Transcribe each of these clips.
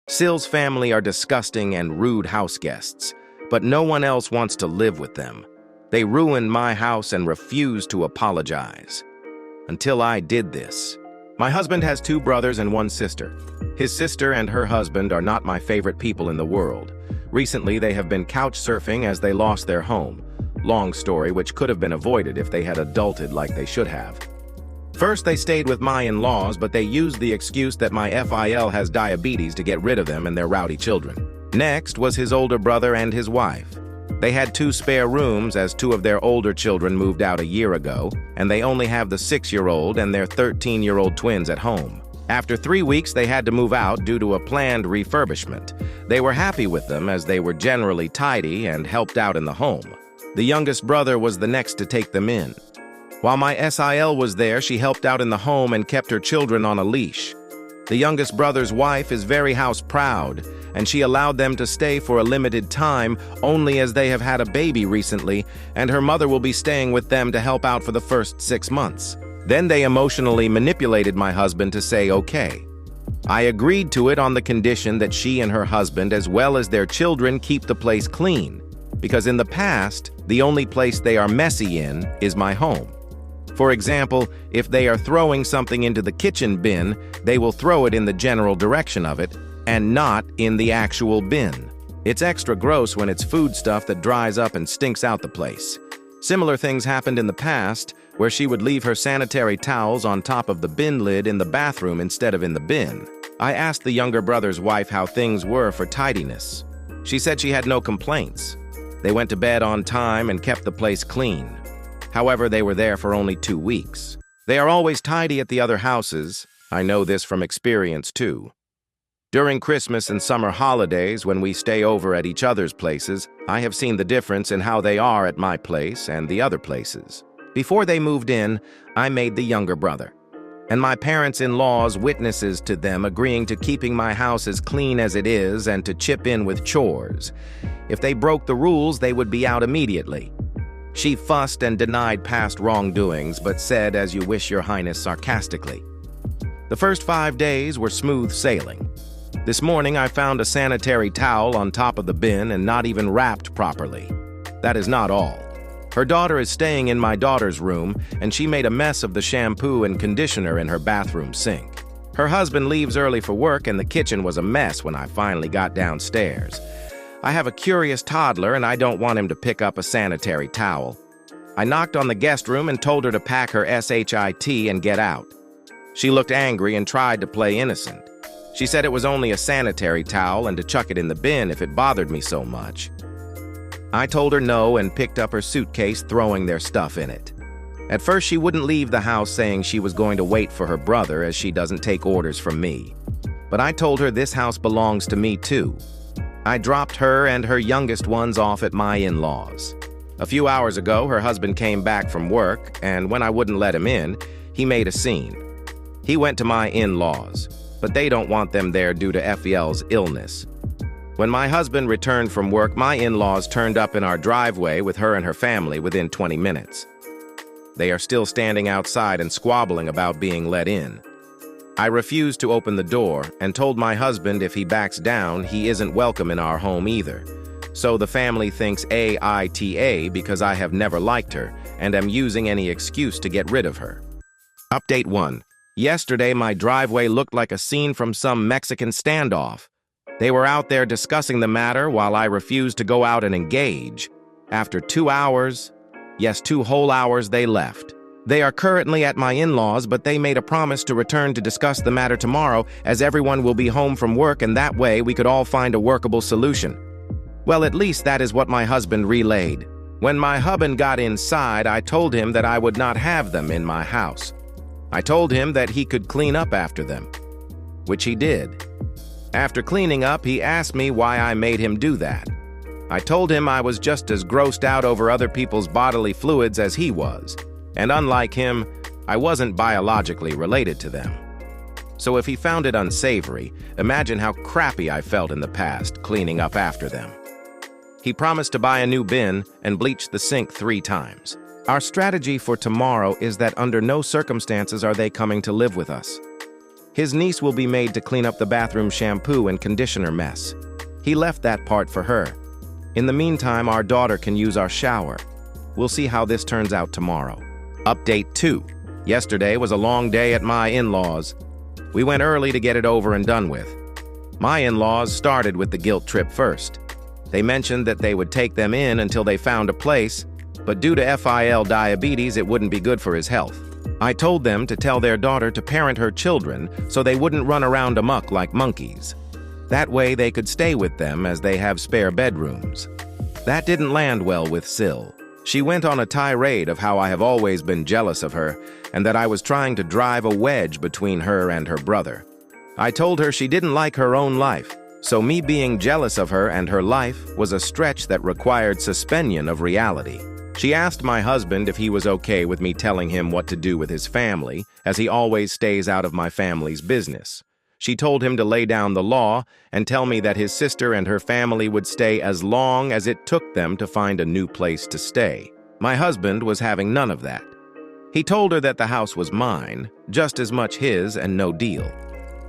Sill's family are disgusting and rude house guests, but no one else wants to live with them. They ruined my house and refused to apologize. Until I did this. My husband has 2 brothers and 1 sister. His sister and her husband are not my favorite people in the world. Recently, they have been couch surfing as they lost their home. Long story which could have been avoided if they had adulted like they should have. First, they stayed with my in-laws, but they used the excuse that my FIL has diabetes to get rid of them and their rowdy children. Next was his older brother and his wife. They had 2 spare rooms as 2 of their older children moved out a year ago, and they only have the 6-year-old and their 13-year-old twins at home. After 3 weeks, they had to move out due to a planned refurbishment. They were happy with them as they were generally tidy and helped out in the home. The youngest brother was the next to take them in. While my SIL was there, she helped out in the home and kept her children on a leash. The youngest brother's wife is very house-proud, and she allowed them to stay for a limited time only as they have had a baby recently, and her mother will be staying with them to help out for the first 6 months. Then they emotionally manipulated my husband to say okay. I agreed to it on the condition that she and her husband, as well as their children, keep the place clean, because in the past, the only place they are messy in is my home. For example, if they are throwing something into the kitchen bin, they will throw it in the general direction of it, and not in the actual bin. It's extra gross when it's food stuff that dries up and stinks out the place. Similar things happened in the past, where she would leave her sanitary towels on top of the bin lid in the bathroom instead of in the bin. I asked the younger brother's wife how things were for tidiness. She said she had no complaints. They went to bed on time and kept the place clean. However, they were there for only 2 weeks. They are always tidy at the other houses. I know this from experience too. During Christmas and summer holidays, when we stay over at each other's places, I have seen the difference in how they are at my place and the other places. Before they moved in, I made the younger brother, and my parents-in-laws witnesses to them agreeing to keeping my house as clean as it is and to chip in with chores. If they broke the rules, they would be out immediately. She fussed and denied past wrongdoings, but said, "As you wish, Your Highness," sarcastically. The first 5 days were smooth sailing. This morning, I found a sanitary towel on top of the bin and not even wrapped properly. That is not all. Her daughter is staying in my daughter's room, and she made a mess of the shampoo and conditioner in her bathroom sink. Her husband leaves early for work, and the kitchen was a mess when I finally got downstairs. I have a curious toddler, and I don't want him to pick up a sanitary towel. I knocked on the guest room and told her to pack her shit and get out. She looked angry and tried to play innocent. She said it was only a sanitary towel and to chuck it in the bin if it bothered me so much. I told her no and picked up her suitcase, throwing their stuff in it. At first, she wouldn't leave the house, saying she was going to wait for her brother as she doesn't take orders from me. But I told her this house belongs to me too. I dropped her and her youngest ones off at my in-laws. A few hours ago, her husband came back from work, and when I wouldn't let him in, he made a scene. He went to my in-laws, but they don't want them there due to FEL's illness. When my husband returned from work, my in-laws turned up in our driveway with her and her family within 20 minutes. They are still standing outside and squabbling about being let in. I refused to open the door and told my husband if he backs down, he isn't welcome in our home either. So the family thinks AITA because I have never liked her and am using any excuse to get rid of her. Update 1. Yesterday, my driveway looked like a scene from some Mexican standoff. They were out there discussing the matter while I refused to go out and engage. After 2 hours, yes, 2 whole hours, they left. They are currently at my in-laws, but they made a promise to return to discuss the matter tomorrow as everyone will be home from work, and that way we could all find a workable solution. Well, at least that is what my husband relayed. When my husband got inside, I told him that I would not have them in my house. I told him that he could clean up after them, which he did. After cleaning up, he asked me why I made him do that. I told him I was just as grossed out over other people's bodily fluids as he was. And unlike him, I wasn't biologically related to them. So if he found it unsavory, imagine how crappy I felt in the past cleaning up after them. He promised to buy a new bin and bleach the sink 3 times. Our strategy for tomorrow is that under no circumstances are they coming to live with us. His niece will be made to clean up the bathroom shampoo and conditioner mess. He left that part for her. In the meantime, our daughter can use our shower. We'll see how this turns out tomorrow. Update 2. Yesterday was a long day at my in-laws. We went early to get it over and done with. My in-laws started with the guilt trip first. They mentioned that they would take them in until they found a place, but due to FIL diabetes, it wouldn't be good for his health. I told them to tell their daughter to parent her children so they wouldn't run around amok like monkeys. That way they could stay with them as they have spare bedrooms. That didn't land well with Sil. She went on a tirade of how I have always been jealous of her and that I was trying to drive a wedge between her and her brother. I told her she didn't like her own life, so me being jealous of her and her life was a stretch that required suspension of reality. She asked my husband if he was okay with me telling him what to do with his family, as he always stays out of my family's business. She told him to lay down the law and tell me that his sister and her family would stay as long as it took them to find a new place to stay. My husband was having none of that. He told her that the house was mine, just as much his and no deal.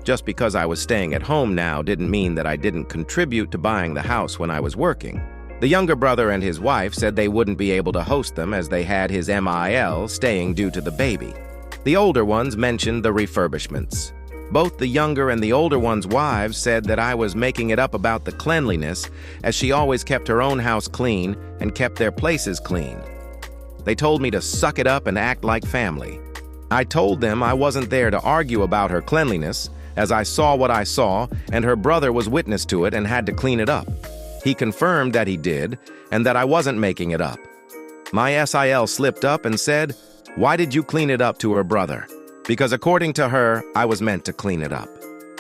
Just because I was staying at home now didn't mean that I didn't contribute to buying the house when I was working. The younger brother and his wife said they wouldn't be able to host them as they had his MIL staying due to the baby. The older ones mentioned the refurbishments. Both the younger and the older one's wives said that I was making it up about the cleanliness, as she always kept her own house clean and kept their places clean. They told me to suck it up and act like family. I told them I wasn't there to argue about her cleanliness, as I saw what I saw and her brother was witness to it and had to clean it up. He confirmed that he did and that I wasn't making it up. My SIL slipped up and said, "Why did you clean it up to her brother?" Because according to her, I was meant to clean it up.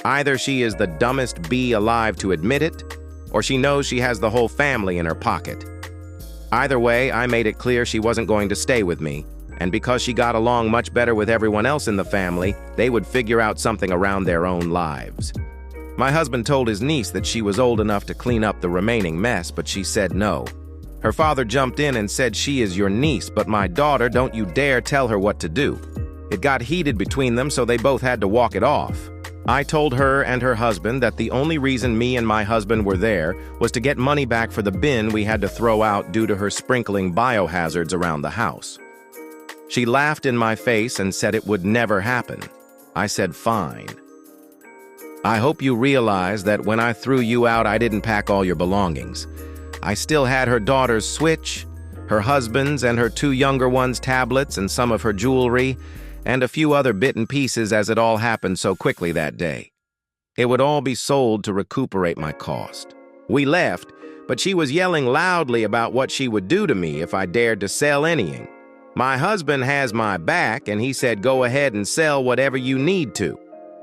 Either she is the dumbest bee alive to admit it, or she knows she has the whole family in her pocket. Either way, I made it clear she wasn't going to stay with me, and because she got along much better with everyone else in the family, they would figure out something around their own lives. My husband told his niece that she was old enough to clean up the remaining mess, but she said no. Her father jumped in and said, "She is your niece, but my daughter, don't you dare tell her what to do." It got heated between them, so they both had to walk it off. I told her and her husband that the only reason me and my husband were there was to get money back for the bin we had to throw out due to her sprinkling biohazards around the house. She laughed in my face and said it would never happen. I said, "Fine. I hope you realize that when I threw you out, I didn't pack all your belongings. I still had her daughter's Switch, her husband's and her 2 younger ones' tablets and some of her jewelry, and a few other bit and pieces as it all happened so quickly that day. It would all be sold to recuperate my cost." We left, but she was yelling loudly about what she would do to me if I dared to sell anything. My husband has my back, and he said go ahead and sell whatever you need to.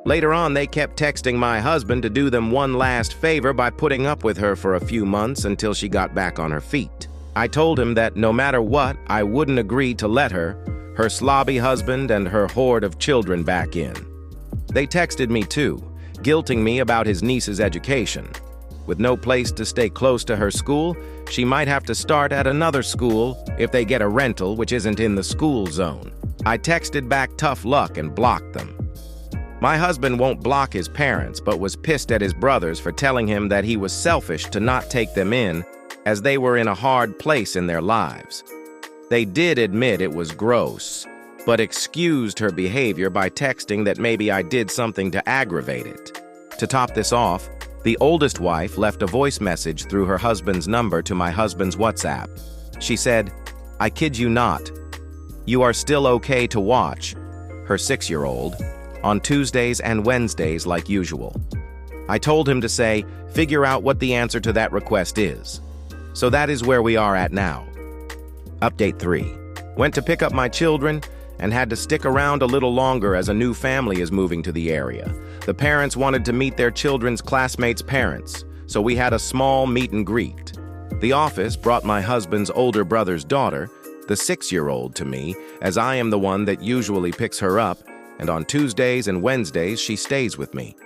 Later on, they kept texting my husband to do them one last favor by putting up with her for a few months until she got back on her feet. I told him that no matter what, I wouldn't agree to let her slobby husband, and her horde of children back in. They texted me too, guilting me about his niece's education. With no place to stay close to her school, she might have to start at another school if they get a rental which isn't in the school zone. I texted back tough luck and blocked them. My husband won't block his parents, but was pissed at his brothers for telling him that he was selfish to not take them in, as they were in a hard place in their lives. They did admit it was gross, but excused her behavior by texting that maybe I did something to aggravate it. To top this off, the oldest wife left a voice message through her husband's number to my husband's WhatsApp. She said, "I kid you not. You are still okay to watch," her 6-year-old, "on Tuesdays and Wednesdays like usual." I told him to say, "Figure out what the answer to that request is." So that is where we are at now. Update 3. Went to pick up my children and had to stick around a little longer as a new family is moving to the area. The parents wanted to meet their children's classmates' parents, so we had a small meet and greet. The office brought my husband's older brother's daughter, the 6-year-old, to me, as I am the one that usually picks her up, and on Tuesdays and Wednesdays she stays with me.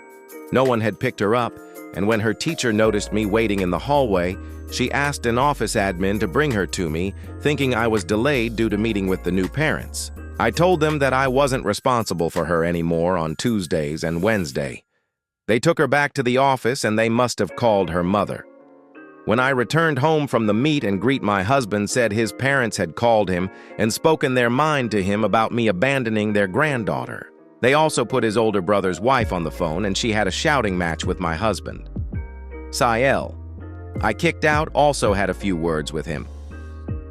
No one had picked her up, and when her teacher noticed me waiting in the hallway, she asked an office admin to bring her to me, thinking I was delayed due to meeting with the new parents. I told them that I wasn't responsible for her anymore on Tuesdays and Wednesday. They took her back to the office and they must have called her mother. When I returned home from the meet and greet my husband said his parents had called him and spoken their mind to him about me abandoning their granddaughter. They also put his older brother's wife on the phone and she had a shouting match with my husband. Sael, I kicked out, also had a few words with him.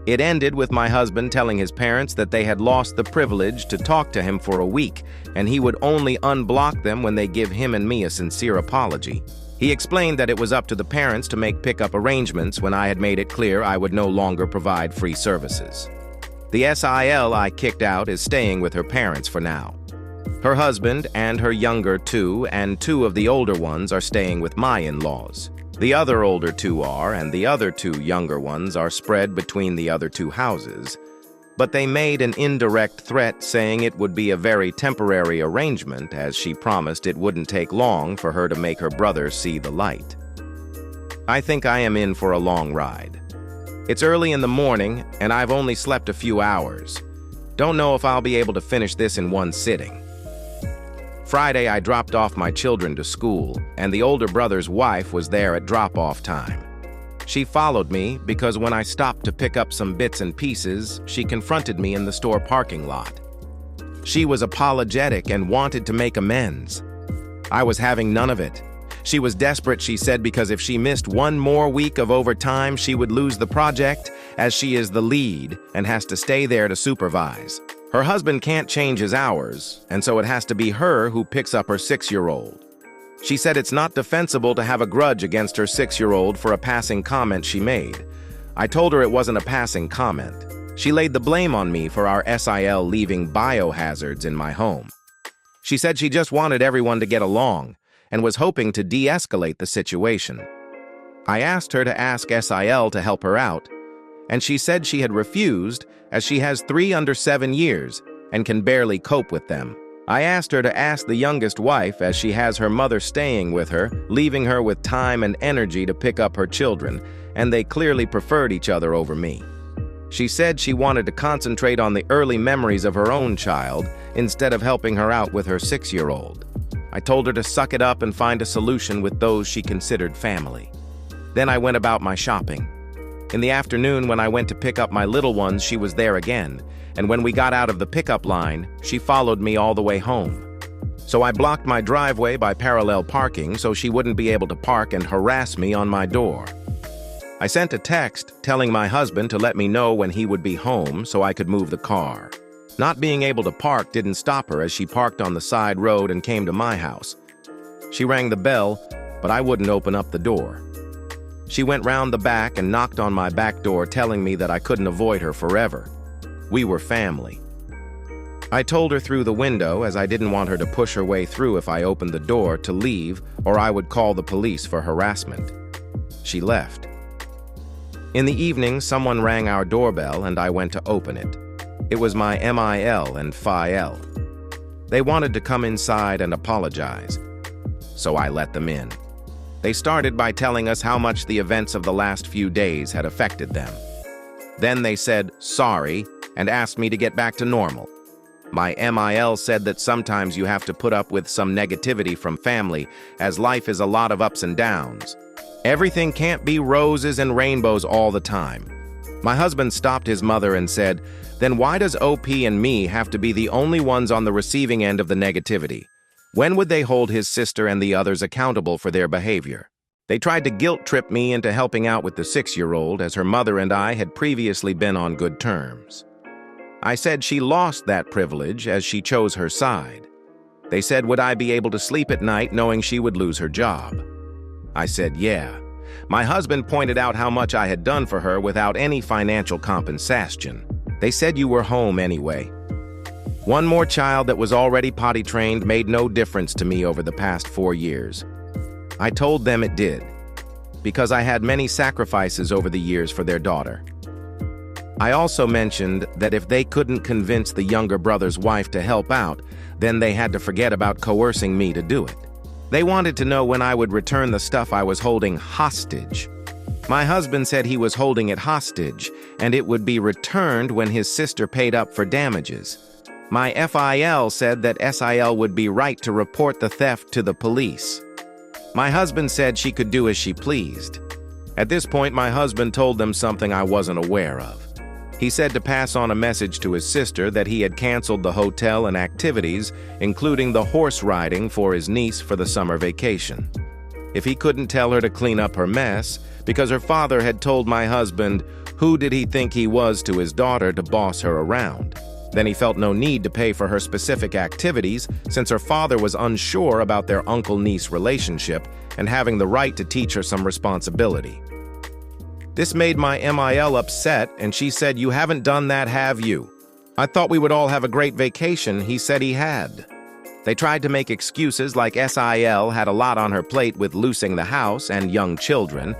It ended with my husband telling his parents that they had lost the privilege to talk to him for a week and he would only unblock them when they give him and me a sincere apology. He explained that it was up to the parents to make pickup arrangements when I had made it clear I would no longer provide free services. The SIL I kicked out is staying with her parents for now. Her husband and her younger two and two of the older ones are staying with my in-laws. The other older two are, and the other two younger ones are spread between the other two houses. But they made an indirect threat saying it would be a very temporary arrangement as she promised it wouldn't take long for her to make her brother see the light. I think I am in for a long ride. It's early in the morning and I've only slept a few hours. Don't know if I'll be able to finish this in one sitting. Friday, I dropped off my children to school, and the older brother's wife was there at drop-off time. She followed me because when I stopped to pick up some bits and pieces, she confronted me in the store parking lot. She was apologetic and wanted to make amends. I was having none of it. She was desperate, she said, because if she missed one more week of overtime, she would lose the project, as she is the lead and has to stay there to supervise. Her husband can't change his hours, and so it has to be her who picks up her 6-year-old. She said it's not defensible to have a grudge against her 6-year-old for a passing comment she made. I told her it wasn't a passing comment. She laid the blame on me for our SIL leaving biohazards in my home. She said she just wanted everyone to get along and was hoping to de-escalate the situation. I asked her to ask SIL to help her out, and she said she had refused as she has 3 under 7 years and can barely cope with them. I asked her to ask the youngest wife as she has her mother staying with her, leaving her with time and energy to pick up her children, and they clearly preferred each other over me. She said she wanted to concentrate on the early memories of her own child instead of helping her out with her 6-year-old. I told her to suck it up and find a solution with those she considered family. Then I went about my shopping. In the afternoon, when I went to pick up my little ones, she was there again, and when we got out of the pickup line, she followed me all the way home. So I blocked my driveway by parallel parking so she wouldn't be able to park and harass me on my door. I sent a text telling my husband to let me know when he would be home so I could move the car. Not being able to park didn't stop her as she parked on the side road and came to my house. She rang the bell, but I wouldn't open up the door. She went round the back and knocked on my back door telling me that I couldn't avoid her forever. We were family. I told her through the window, as I didn't want her to push her way through if I opened the door, to leave or I would call the police for harassment. She left. In the evening, someone rang our doorbell and I went to open it. It was my MIL and FIL. They wanted to come inside and apologize, so I let them in. They started by telling us how much the events of the last few days had affected them. Then they said sorry and asked me to get back to normal. My MIL said that sometimes you have to put up with some negativity from family, as life is a lot of ups and downs. Everything can't be roses and rainbows all the time. My husband stopped his mother and said, "Then why does OP and me have to be the only ones on the receiving end of the negativity? When would they hold his sister and the others accountable for their behavior?" They tried to guilt-trip me into helping out with the 6-year-old, as her mother and I had previously been on good terms. I said she lost that privilege as she chose her side. They said would I be able to sleep at night knowing she would lose her job. I said yeah. My husband pointed out how much I had done for her without any financial compensation. They said you were home anyway. One more child that was already potty trained made no difference to me over the past 4 years. I told them it did, because I had many sacrifices over the years for their daughter. I also mentioned that if they couldn't convince the younger brother's wife to help out, then they had to forget about coercing me to do it. They wanted to know when I would return the stuff I was holding hostage. My husband said he was holding it hostage, and it would be returned when his sister paid up for damages. My FIL said that SIL would be right to report the theft to the police. My husband said she could do as she pleased. At this point, my husband told them something I wasn't aware of. He said to pass on a message to his sister that he had canceled the hotel and activities, including the horse riding for his niece for the summer vacation. If he couldn't tell her to clean up her mess, because her father had told my husband, who did he think he was to his daughter to boss her around? Then he felt no need to pay for her specific activities since her father was unsure about their uncle-niece relationship and having the right to teach her some responsibility. This made my MIL upset, and she said, "You haven't done that, have you? I thought we would all have a great vacation," he said he had. They tried to make excuses like SIL had a lot on her plate with losing the house and young children,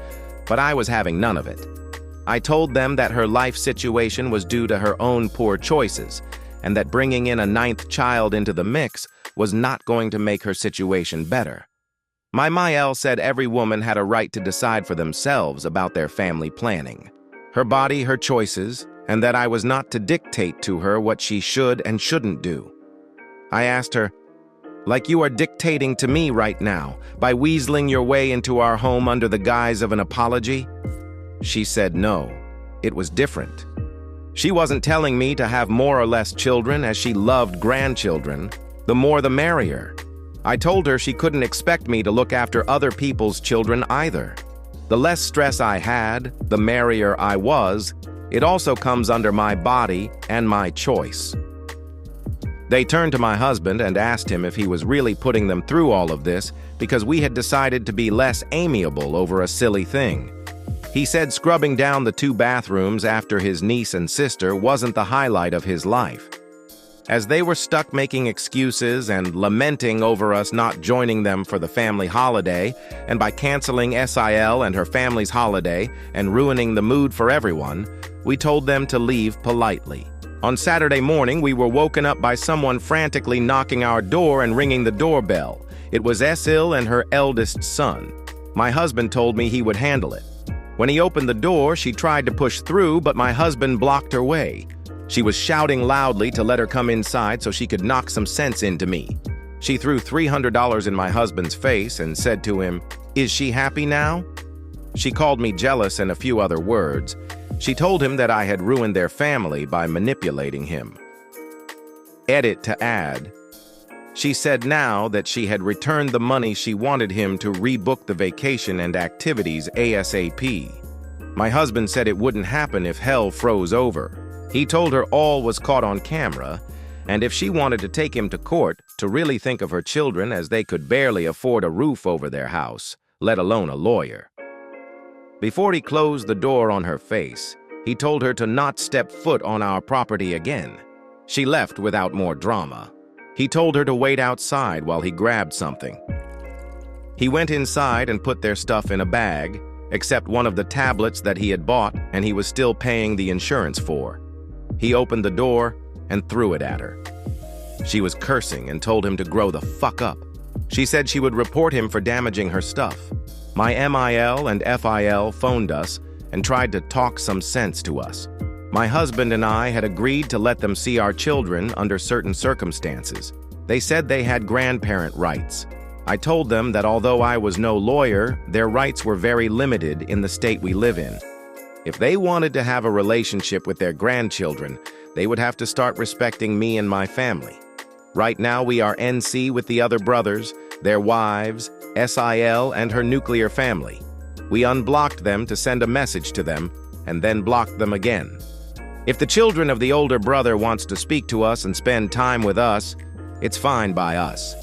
but I was having none of it. I told them that her life situation was due to her own poor choices, and that bringing in a 9th child into the mix was not going to make her situation better. My MIL said every woman had a right to decide for themselves about their family planning, her body, her choices, and that I was not to dictate to her what she should and shouldn't do. I asked her, "Like you are dictating to me right now, by weaseling your way into our home under the guise of an apology?" She said no, it was different. She wasn't telling me to have more or less children as she loved grandchildren. The more the merrier. I told her she couldn't expect me to look after other people's children either. The less stress I had, the merrier I was. It also comes under my body and my choice. They turned to my husband and asked him if he was really putting them through all of this because we had decided to be less amiable over a silly thing. He said scrubbing down the 2 bathrooms after his niece and sister wasn't the highlight of his life. As they were stuck making excuses and lamenting over us not joining them for the family holiday, and by canceling SIL and her family's holiday and ruining the mood for everyone, we told them to leave politely. On Saturday morning, we were woken up by someone frantically knocking our door and ringing the doorbell. It was SIL and her eldest son. My husband told me he would handle it. When he opened the door, she tried to push through, but my husband blocked her way. She was shouting loudly to let her come inside so she could knock some sense into me. She threw $300 in my husband's face and said to him, "Is she happy now?" She called me jealous and a few other words. She told him that I had ruined their family by manipulating him. Edit to add. She said now that she had returned the money she wanted him to rebook the vacation and activities ASAP. My husband said it wouldn't happen if hell froze over. He told her all was caught on camera, and if she wanted to take him to court, to really think of her children as they could barely afford a roof over their house, let alone a lawyer. Before he closed the door on her face, he told her to not step foot on our property again. She left without more drama. He told her to wait outside while he grabbed something. He went inside and put their stuff in a bag, except one of the tablets that he had bought and he was still paying the insurance for. He opened the door and threw it at her. She was cursing and told him to grow the fuck up. She said she would report him for damaging her stuff. My MIL and FIL phoned us and tried to talk some sense to us. My husband and I had agreed to let them see our children under certain circumstances. They said they had grandparent rights. I told them that although I was no lawyer, their rights were very limited in the state we live in. If they wanted to have a relationship with their grandchildren, they would have to start respecting me and my family. Right now, we are NC with the other brothers, their wives, SIL, and her nuclear family. We unblocked them to send a message to them, and then blocked them again. If the children of the older brother wants to speak to us and spend time with us, it's fine by us.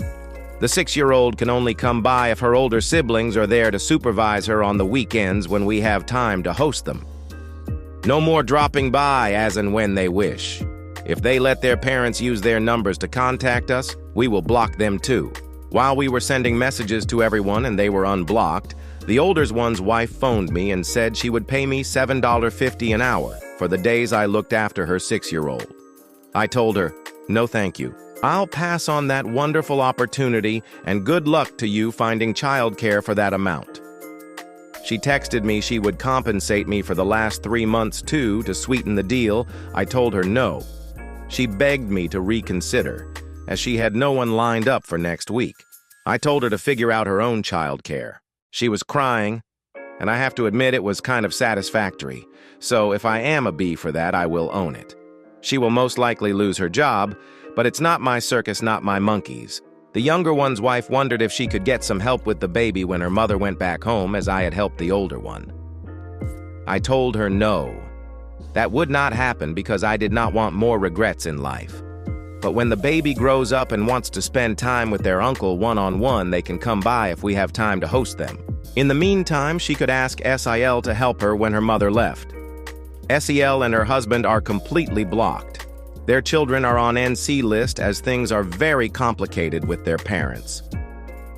The 6-year-old can only come by if her older siblings are there to supervise her on the weekends when we have time to host them. No more dropping by as and when they wish. If they let their parents use their numbers to contact us, we will block them too. While we were sending messages to everyone and they were unblocked, the older one's wife phoned me and said she would pay me $7.50 an hour for the days I looked after her 6-year-old. I told her, "No thank you. I'll pass on that wonderful opportunity and good luck to you finding childcare for that amount." She texted me she would compensate me for the last 3 months too to sweeten the deal. I told her no. She begged me to reconsider, as she had no one lined up for next week. I told her to figure out her own childcare. She was crying, and I have to admit it was kind of satisfactory, so if I am a B for that, I will own it. She will most likely lose her job, but it's not my circus, not my monkeys. The younger one's wife wondered if she could get some help with the baby when her mother went back home, as I had helped the older one. I told her no. That would not happen because I did not want more regrets in life. But when the baby grows up and wants to spend time with their uncle one-on-one, they can come by if we have time to host them. In the meantime, she could ask SIL to help her when her mother left. SEL and her husband are completely blocked. Their children are on NC list as things are very complicated with their parents.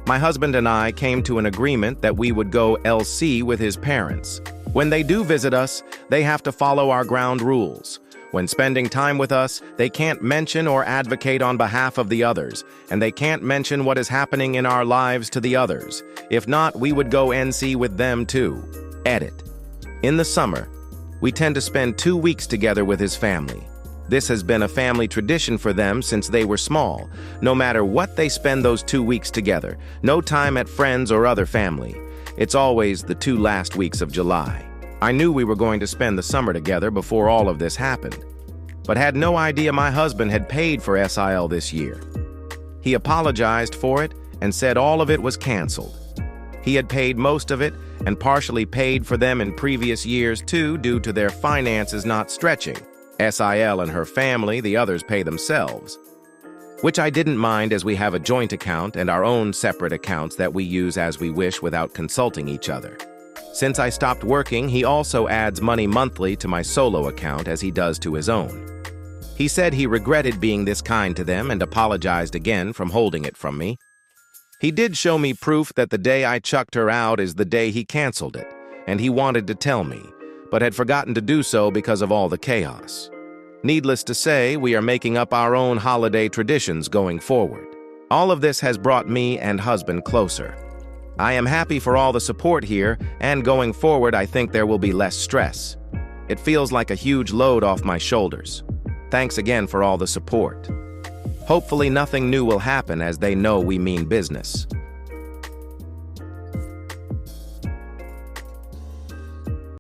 My husband and I came to an agreement that we would go LC with his parents. When they do visit us, they have to follow our ground rules. When spending time with us, they can't mention or advocate on behalf of the others, and they can't mention what is happening in our lives to the others. If not, we would go NC with them too. Edit. In the summer, we tend to spend 2 weeks together with his family. This has been a family tradition for them since they were small. No matter what, they spend those 2 weeks together. No time at friends or other family. It's always the 2 last weeks of July. I knew we were going to spend the summer together before all of this happened, but had no idea my husband had paid for SIL this year. He apologized for it and said all of it was canceled. He had paid most of it and partially paid for them in previous years too, due to their finances not stretching. SIL and her family, the others pay themselves. Which I didn't mind, as we have a joint account and our own separate accounts that we use as we wish without consulting each other. Since I stopped working, he also adds money monthly to my solo account as he does to his own. He said he regretted being this kind to them and apologized again from holding it from me. He did show me proof that the day I chucked her out is the day he canceled it, and he wanted to tell me, but had forgotten to do so because of all the chaos. Needless to say, we are making up our own holiday traditions going forward. All of this has brought me and husband closer. I am happy for all the support here, and going forward I think there will be less stress. It feels like a huge load off my shoulders. Thanks again for all the support. Hopefully nothing new will happen, as they know we mean business.